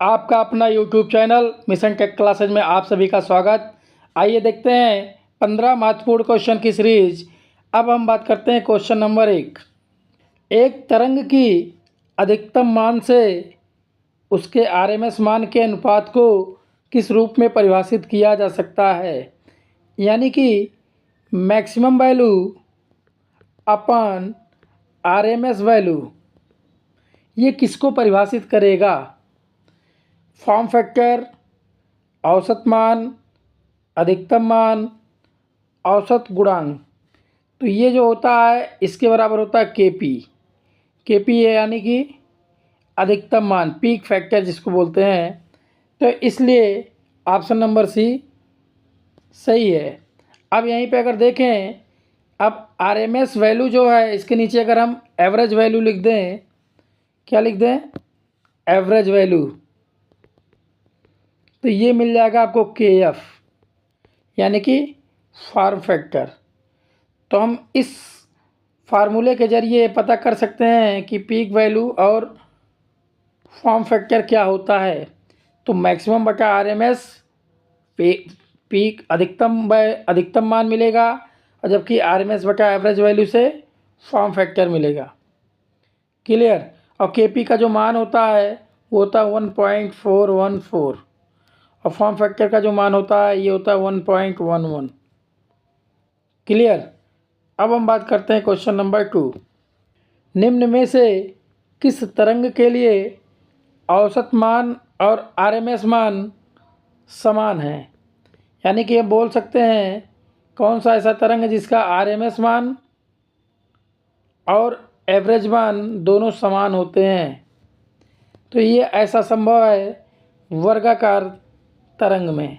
आपका अपना YouTube channel mission tech classes में आप सभी का स्वागत। आइए देखते हैं 15 महत्वपूर्ण क्वेश्चन की सीरीज। अब हम बात करते हैं क्वेश्चन नंबर 1। एक तरंग की अधिकतम मान से उसके आरएमएस मान के अनुपात को किस रूप में परिभाषित किया जा सकता है? यानी कि मैक्सिमम वैल्यू अपन आरएमएस वैल्यू, ये किसको परिभाषित करेगा? फॉर्म फैक्टर, औसत मान, अधिकतम मान, औसत गुणांक। तो ये जो होता है इसके बराबर होता है केपी है, यानी कि अधिकतम मान, पीक फैक्टर जिसको बोलते हैं। तो इसलिए ऑप्शन नंबर सी सही है। अब यहीं पे अगर देखें, अब आरएमएस वैल्यू जो है इसके नीचे अगर हम एवरेज वैल्यू लिख दें, क्या लिख दें? Average value. तो ये मिल जाएगा आपको KF, यानी कि फॉर्म फैक्टर। तो हम इस फार्मूले के ज़रिए पता कर सकते हैं कि पीक वैल्यू और फॉर्म फैक्टर क्या होता है। तो मैक्सिमम बटा आरएमएस पीक अधिकतम मान मिलेगा, और जबकि आरएमएस बटा एवरेज वैल्यू से फॉर्म फैक्टर मिलेगा। क्लियर? और केपी का जो मान होता है वो होता है 1.414, और फॉर्म फैक्टर का जो मान होता है ये होता है 1.11। क्लियर? अब हम बात करते हैं क्वेश्चन नंबर 2। निम्न में से किस तरंग के लिए औसत मान और आरएमएस मान समान है? यानी कि हम बोल सकते हैं कौन सा ऐसा तरंग है जिसका आरएमएस मान और एवरेज मान दोनों समान होते हैं। तो ये ऐसा संभव है वर्गाकार तरंग में।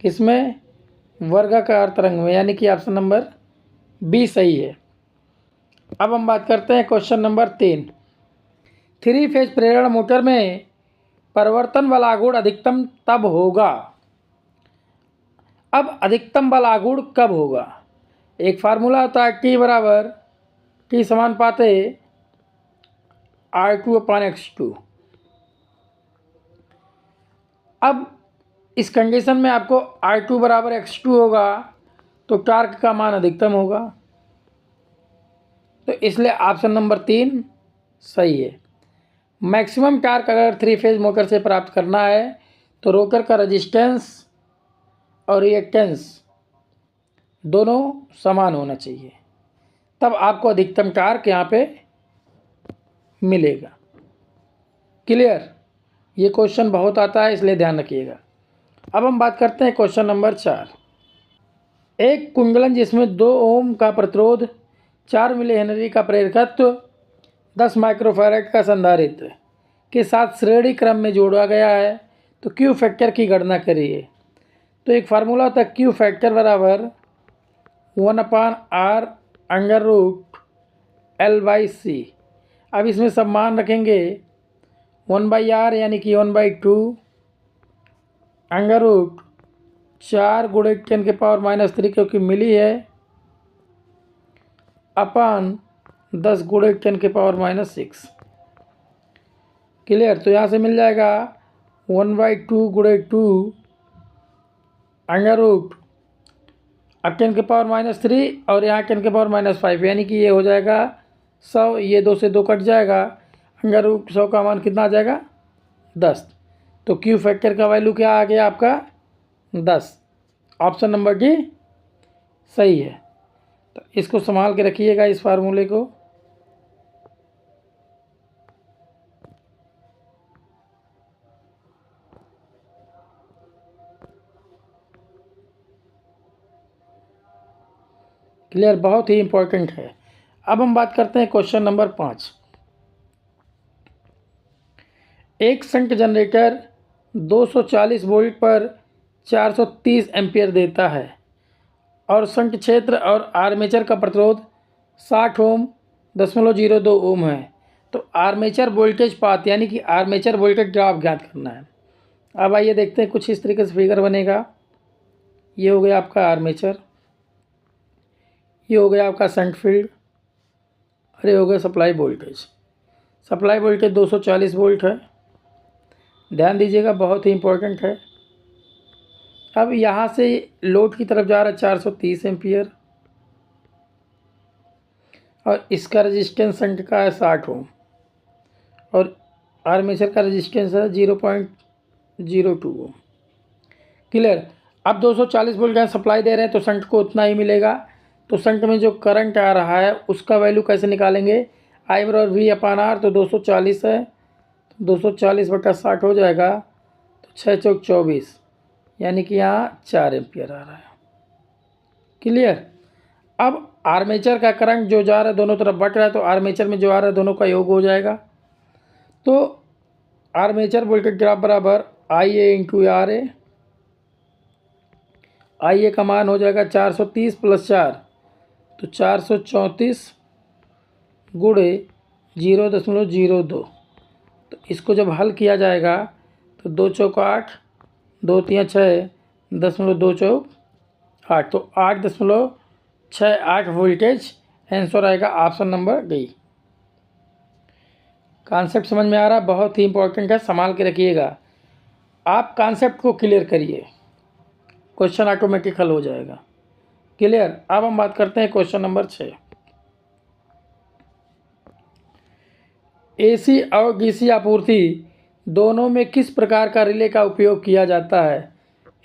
किसमें? वर्गाकार तरंग में, यानी कि ऑप्शन नंबर बी सही है। अब हम बात करते हैं क्वेश्चन नंबर 3। 3 फेज प्रेरण मोटर में परिवर्तन बल आघूर्ण अधिकतम तब होगा। अब अधिकतम बल आघूर्ण कब होगा? एक फार्मूला होता है T बराबर T समानुपात R2/X2। अब इस कंडीशन में आपको R2 बराबर X2 होगा तो टॉर्क का मान अधिकतम होगा। तो इसलिए ऑप्शन नंबर 3 सही है। मैक्सिमम टॉर्क अगर 3 फेज मोटर से प्राप्त करना है तो रोटर का रेजिस्टेंस और रिएक्टेंस दोनों समान होना चाहिए, तब आपको अधिकतम टॉर्क यहाँ पे मिलेगा। क्लियर? ये क्वेश्चन बहुत आता है, इसलिए ध्यान रखिएगा। अब हम बात करते हैं क्वेश्चन नंबर 4। एक कुंडलन जिसमें 2 ओम का प्रतिरोध, 4 मिली हेनरी का प्रेरकत्व, 10 माइक्रोफैराड का संधारित्र के साथ श्रेणी क्रम में जोड़ा गया है, तो क्यू फैक्टर की गणना करिए। तो एक फार्मूला होता है क्यू फैक्टर बराबर 1/R √L/C। अब इसमें सब मान रखेंगे 1/R यानी कि 1/2 अंडर रूट 4 गुणे 10⁻³ क्योंकि मिली है, अपन 10 गुणे 10⁻⁻6। क्लियर? तो यहाँ से मिल जाएगा 1/2 गुणे 2 अंडर रूट अब 10⁻³ और यहाँ 10⁻⁵, यानी कि ये हो जाएगा 100। ये 2 से 2 कट जाएगा, अंडर रूट 100 का मान कितना आ जाएगा? 10। तो क्यू फैक्टर का वैल्यू क्या आ गया आपका? 10। ऑप्शन नंबर डी सही है। तो इसको संभाल के रखिएगा, इस फार्मूले को। क्लियर? बहुत ही इंपॉर्टेंट है। अब हम बात करते हैं क्वेश्चन नंबर 5। एक शंट जनरेटर 240 वोल्ट पर 430 एम्पियर देता है और शंट क्षेत्र और आर्मेचर का प्रतिरोध 60 ओम 0.02 ओम है। तो आर्मेचर वोल्टेज पाथ, यानी कि आर्मेचर वोल्टेज ड्रॉप ज्ञात करना है। अब आइए देखते हैं, कुछ इस तरीके से फिगर बनेगा। ये हो गया आपका आर्मेचर, ये हो गया आपका शंट फील्ड, और ये हो गया supply voltage. Supply voltage 240 volt है, ध्यान दीजिएगा, बहुत ही इम्पोर्टेंट है। अब यहाँ से लोड की तरफ जा रहा है 430 एम्पियर और इसका रेजिस्टेंस शंट का है 60 ओम और आर्मेचर का रेजिस्टेंस है 0.02 ओम। क्लियर। अब 240 वोल्ट का सप्लाई दे रहे हैं तो शंट को उतना ही मिलेगा। तो शंट में जो करंट आ रहा है उसका वैल्यू कैसे निकालेंगे, आई बराबर वी अपान आर। तो 240 है तो 240/60 हो जाएगा, तो 6 चौक 24, यानी कि यहाँ 4 एम्पियर आ रहा है। क्लियर। अब आर्मेचर का करंट जो जा रहा है दोनों तरफ बट रहा है, तो आर्मेचर में जो आ रहा है दोनों का योग हो जाएगा। तो आर्मेचर वोल्टेज ग्राफ बराबर आई ए इंटू आर ए। आई ए का मान हो जाएगा 430 + 4, तो 434 गुणे 0.02। तो इसको जब हल किया जाएगा तो 2 चौक 8, 2 तियाँ 6, 2 चौक 8, तो 8.68 वोल्टेज आंसर आएगा ऑप्शन नंबर डी। कॉन्सेप्ट समझ में आ रहा है, बहुत ही इंपॉर्टेंट है, संभाल के रखिएगा। आप कॉन्सेप्ट को क्लियर करिए, क्वेश्चन ऑटोमेटिक हल हो जाएगा। क्लियर। अब हम बात करते हैं क्वेश्चन नंबर 6। एसी और डीसी आपूर्ति दोनों में किस प्रकार का रिले का उपयोग किया जाता है।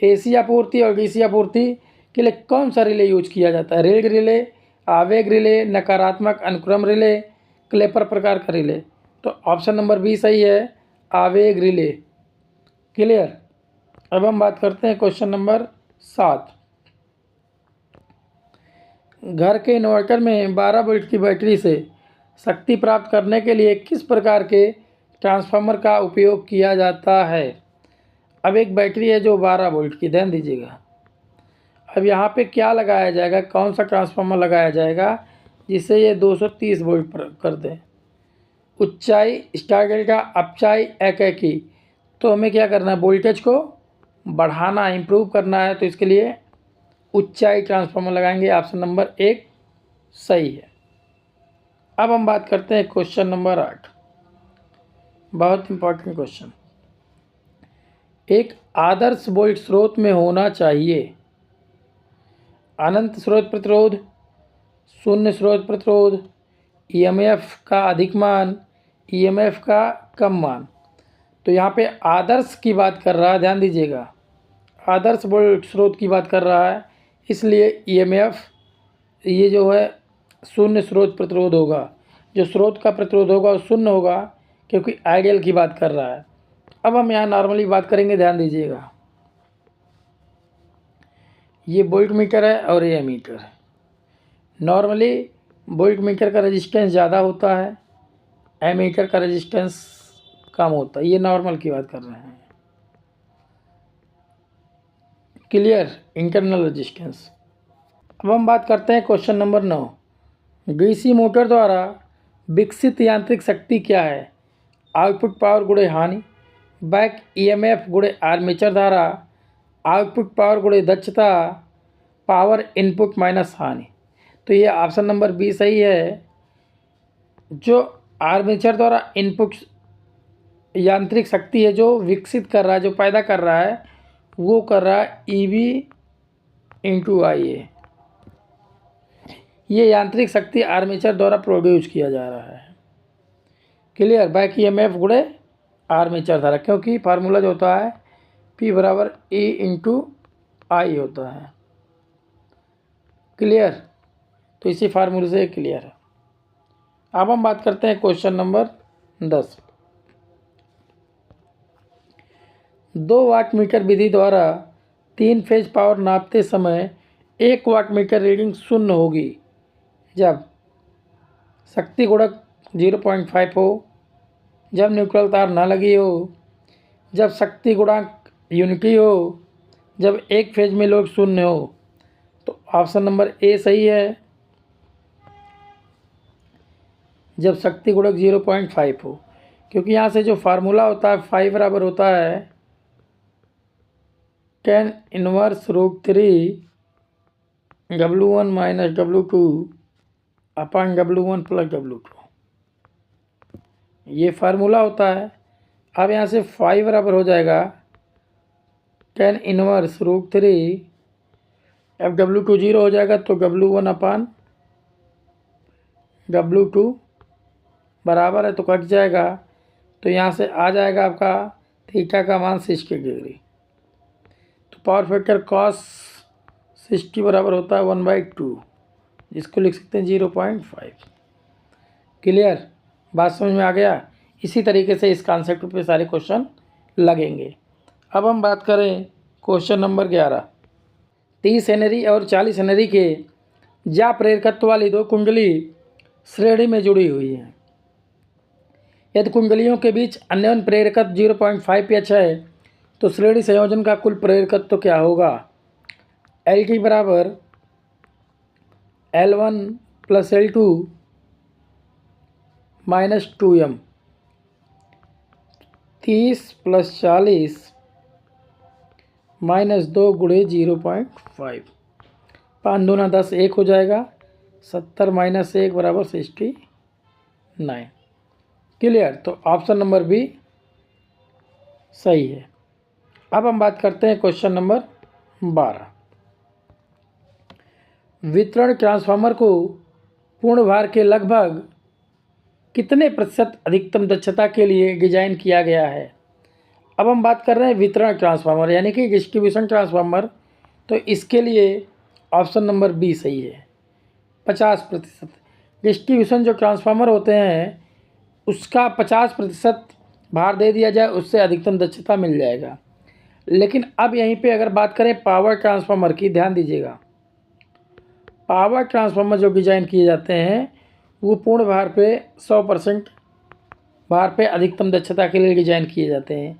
एसी आपूर्ति और डीसी आपूर्ति के लिए कौन सा रिले यूज किया जाता है, रेग रिले, आवेग रिले, नकारात्मक अनुक्रम रिले, क्लेपर प्रकार का रिले। तो ऑप्शन नंबर बी सही है, आवेग रिले। क्लियर। अब हम बात करते हैं क्वेश्चन नंबर 7। घर के इन्वर्टर में 12 वोल्ट की बैटरी से शक्ति प्राप्त करने के लिए किस प्रकार के ट्रांसफार्मर का उपयोग किया जाता है। अब एक बैटरी है जो 12 वोल्ट की, ध्यान दीजिएगा। अब यहाँ पे क्या लगाया जाएगा, कौन सा ट्रांसफार्मर लगाया जाएगा जिससे ये 230 वोल्ट पर कर दे। ऊंचाई स्टार डेल्टा, अपचाई एक की। तो हमें क्या करना है, वोल्टेज को बढ़ाना, इम्प्रूव करना है, तो इसके लिए ऊंचाई ट्रांसफार्मर लगाएंगे। ऑप्शन नंबर 1 सही है। अब हम बात करते हैं क्वेश्चन नंबर 8, बहुत इंपॉर्टेंट क्वेश्चन। एक आदर्श वोल्ट स्रोत में होना चाहिए अनंत स्रोत प्रतिरोध, शून्य स्रोत प्रतिरोध, ईएमएफ का अधिक मान, ईएमएफ का कम मान। तो यहाँ पे आदर्श की बात कर रहा है, ध्यान दीजिएगा, आदर्श वोल्ट स्रोत की बात कर रहा है, इसलिए ईएमएफ ये जो है शून्य स्रोत प्रतिरोध होगा। जो स्रोत का प्रतिरोध होगा वो शून्य होगा, क्योंकि आइडियल की बात कर रहा है। अब हम यहाँ नॉर्मली बात करेंगे, ध्यान दीजिएगा। ये वोल्ट मीटर है और ये एमीटर है। नॉर्मली वोल्ट मीटर का रेजिस्टेंस ज़्यादा होता है, एमीटर का रेजिस्टेंस कम होता है। ये नॉर्मल की बात कर रहे हैं। क्लियर। Internal resistance. अब हम बात करते हैं क्वेश्चन नंबर 9। डीसी मोटर द्वारा विकसित यांत्रिक शक्ति क्या है। आउटपुट पावर गुणे हानि, बैक ईएमएफ गुणे आर्मेचर धारा, आउटपुट पावर गुणे दक्षता, पावर इनपुट माइनस हानि। तो ये ऑप्शन नंबर बी सही है। जो आर्मेचर द्वारा इनपुट यांत्रिक शक्ति है जो विकसित कर रहा है, जो पैदा कर रहा है, वो कर रहा है ईवी इंटू आई ए। ये यांत्रिक शक्ति आर्मेचर द्वारा प्रोड्यूस किया जा रहा है। क्लियर। बैक ईएमएफ गुणे आर्मेचर धारा, क्योंकि फार्मूला जो होता है P बराबर E इंटू आई होता है। क्लियर। तो इसी फार्मूले से क्लियर है। अब हम बात करते हैं क्वेश्चन नंबर 10। 2 वाट मीटर विधि द्वारा 3 फेज पावर नापते समय 1 वाट मीटर रीडिंग शून्य होगी जब शक्ति गुणक 0.5 हो, जब न्यूट्रल तार ना लगी हो, जब शक्ति गुणांक यूनिटी हो, जब एक फेज में लोड शून्य हो। तो ऑप्शन नंबर ए सही है, जब शक्ति गुणक 0.5 हो, क्योंकि यहाँ से जो फार्मूला होता है 5 बराबर होता है 10 इनवर्स √3 W1 माइनस W2 अपन W1 प्लस W2। ये फार्मूला होता है। अब यहाँ से 5 बराबर हो जाएगा tan इनवर्स √3। अब W2 0 हो जाएगा तो W1 अपान W2 बराबर है तो कट जाएगा। तो यहाँ से आ जाएगा आपका थीटा का मान 60 डिग्री। तो पावर फैक्टर cos 60 बराबर होता है 1/2, जिसको लिख सकते हैं 0.5। क्लियर, बात समझ में आ गया। इसी तरीके से इस कॉन्सेप्ट पे सारे क्वेश्चन लगेंगे। अब हम बात करें क्वेश्चन नंबर 11। 30 हेनरी और 40 हेनरी के जा प्रेरकत्व वाली दो कुंडली श्रेणी में जुड़ी हुई हैं। यदि कुंडलियों के बीच अन्योन्य प्रेरकत्व 0.5 है तो श्रेणी संयोजन का कुल प्रेरकत्व क्या होगा? Lt बराबर L1 + L2 - 2m। 30 + 40 -2 × 0.5। 5 दूना 10, 1 हो जाएगा। 70 - 1 बराबर 69। क्लियर, तो ऑप्शन नंबर बी सही है। अब हम बात करते हैं क्वेश्चन नंबर 12। वितरण ट्रांसफार्मर को पूर्ण भार के लगभग कितने प्रतिशत अधिकतम दक्षता के लिए डिजाइन किया गया है? अब हम बात कर रहे हैं वितरण ट्रांसफार्मर यानी कि डिस्ट्रीब्यूशन ट्रांसफार्मर। तो इसके लिए ऑप्शन नंबर बी सही है, 50%। डिस्ट्रीब्यूशन जो ट्रांसफार्मर होते हैं उसका 50% भार दे दिया जाए, उससे अधिकतम दक्षता मिल जाएगा। लेकिन अब यहीं पे अगर बात करें पावर ट्रांसफार्मर की, ध्यान दीजिएगा, पावर ट्रांसफार्मर जो डिजाइन किए जाते हैं वो पूर्ण भार पे 100% भार पे अधिकतम दक्षता के लिए डिजाइन किए जाते हैं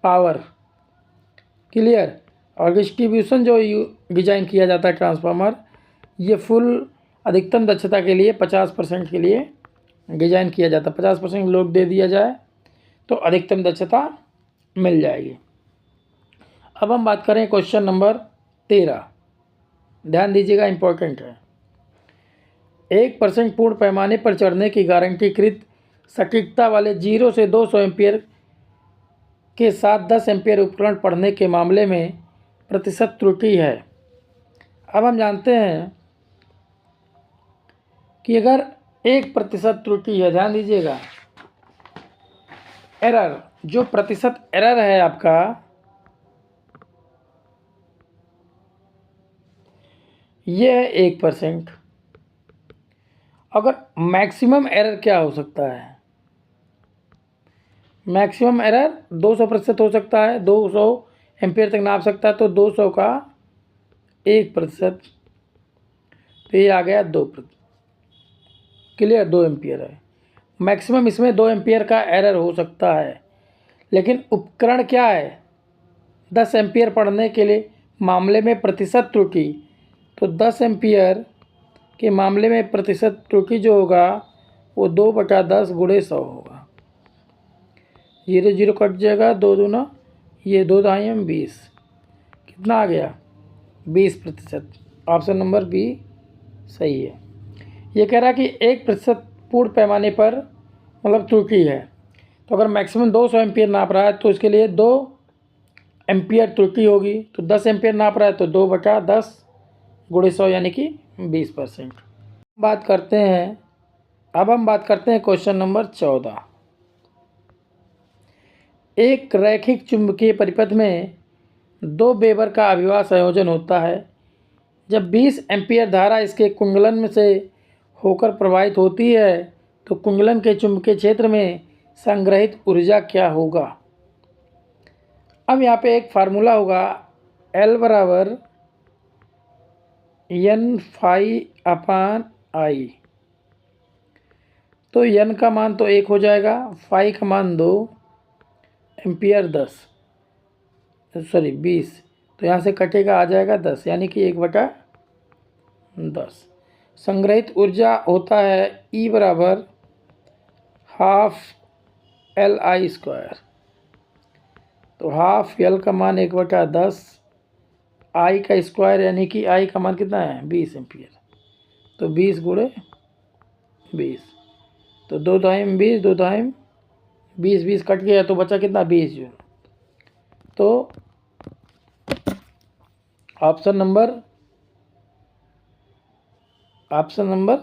पावर। क्लियर, और डिस्ट्रीब्यूशन जो डिजाइन किया जाता है ट्रांसफार्मर, ये फुल अधिकतम दक्षता के लिए 50% के लिए डिजाइन किया जाता है। 50% लोड दे दिया जाए तो अधिकतम दक्षता मिल जाएगी। अब हम बात करें क्वेश्चन नंबर 13। ध्यान दीजिएगा, इम्पोर्टेंट है। 1% पूर्ण पैमाने पर चढ़ने की गारंटीकृत सटीकता वाले 0 से 200 एम्पियर के साथ 10 एम्पियर उपकरण पढ़ने के मामले में प्रतिशत त्रुटि है। अब हम जानते हैं कि अगर 1% त्रुटि है, ध्यान दीजिएगा, एरर, जो प्रतिशत एरर है आपका, ये है 1%। अगर मैक्सिमम एरर क्या हो सकता है? मैक्सिमम एरर 200% हो सकता है, 200 एम्पियर तक नाप सकता है। तो 200 का 1%, तो ये आ गया 2%। क्लियर, 2 एम्पियर है मैक्सिमम। इसमें 2 एम्पियर का एरर हो सकता है। लेकिन उपकरण क्या है? 10 एम्पियर पढ़ने के लिए मामले में प्रतिशत त्रुटि, तो 10 एम्पियर के मामले में प्रतिशत त्रुटि जो होगा वो 2/10 × 100 होगा। 0 0 कट जाएगा, 2 दूना, ये 2 दाएं 20, कितना आ गया? 20%। ऑप्शन नंबर बी सही है। ये कह रहा है कि 1% पूर्ण पैमाने पर मतलब त्रुटि है। तो अगर मैक्सिमम 200 एम्पियर नाप रहा है तो इसके लिए 2 एम्पियर त्रुटि होगी। तो 10 एम्पियर नाप रहा है तो 2/10 × 100 यानी कि 20%। बात करते हैं, अब हम बात करते हैं क्वेश्चन नंबर 14। एक रैखिक चुंबकीय परिपथ में 2 वेबर का अभिवाह संयोजन होता है। जब 20 एम्पियर धारा इसके कुंडलन में से होकर प्रवाहित होती है तो कुंडलन के चुंबकीय क्षेत्र में संग्रहित ऊर्जा क्या होगा? अब यहाँ पे एक फार्मूला होगा, L बराबर N∅/I। तो N का मान तो 1 हो जाएगा, फाई का मान 2 एम्पियर 20। तो यहाँ से कटेगा, आ जाएगा 10 यानी कि 1/10। संग्रहित ऊर्जा होता है E बराबर ½LI²। तो ½ L का मान 1/10, I का स्क्वायर यानी कि I का मान कितना है? 20 एम्पियर। तो 20 × 20, तो 2 दाएं 20, 2 दाएं 20 20 कट गया तो बचा कितना 20 जूल। तो ऑप्शन नंबर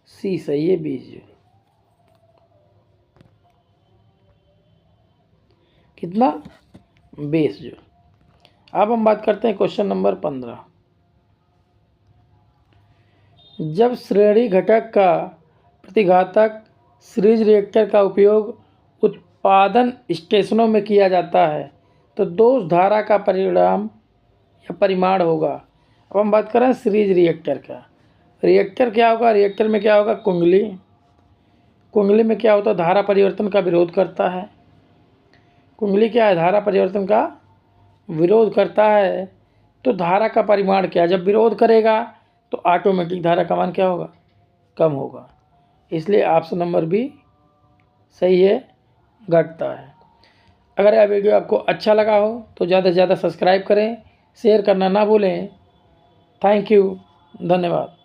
सी सही है, 20 जूल। कितना 20 जूल। अब हम बात करते हैं क्वेश्चन नंबर 15। जब श्रेणी घटक का प्रतिघातक सीरीज रिएक्टर का उपयोग उत्पादन स्टेशनों में किया जाता है तो दोष धारा का परिणाम या परिमाण होगा। अब हम बात करें सीरीज रिएक्टर का। रिएक्टर क्या होगा, रिएक्टर में क्या होगा, कुंडली में क्या होता है, धारा परिवर्तन का विरोध करता है। कुंडली क्या है, धारा परिवर्तन का विरोध करता है। तो धारा का परिमाण क्या, जब विरोध करेगा तो ऑटोमेटिक धारा का मान क्या होगा, कम होगा। इसलिए ऑप्शन नंबर बी सही है, घटता है। अगर यह वीडियो आपको अच्छा लगा हो तो ज़्यादा से ज़्यादा सब्सक्राइब करें, शेयर करना ना भूलें। थैंक यू, धन्यवाद।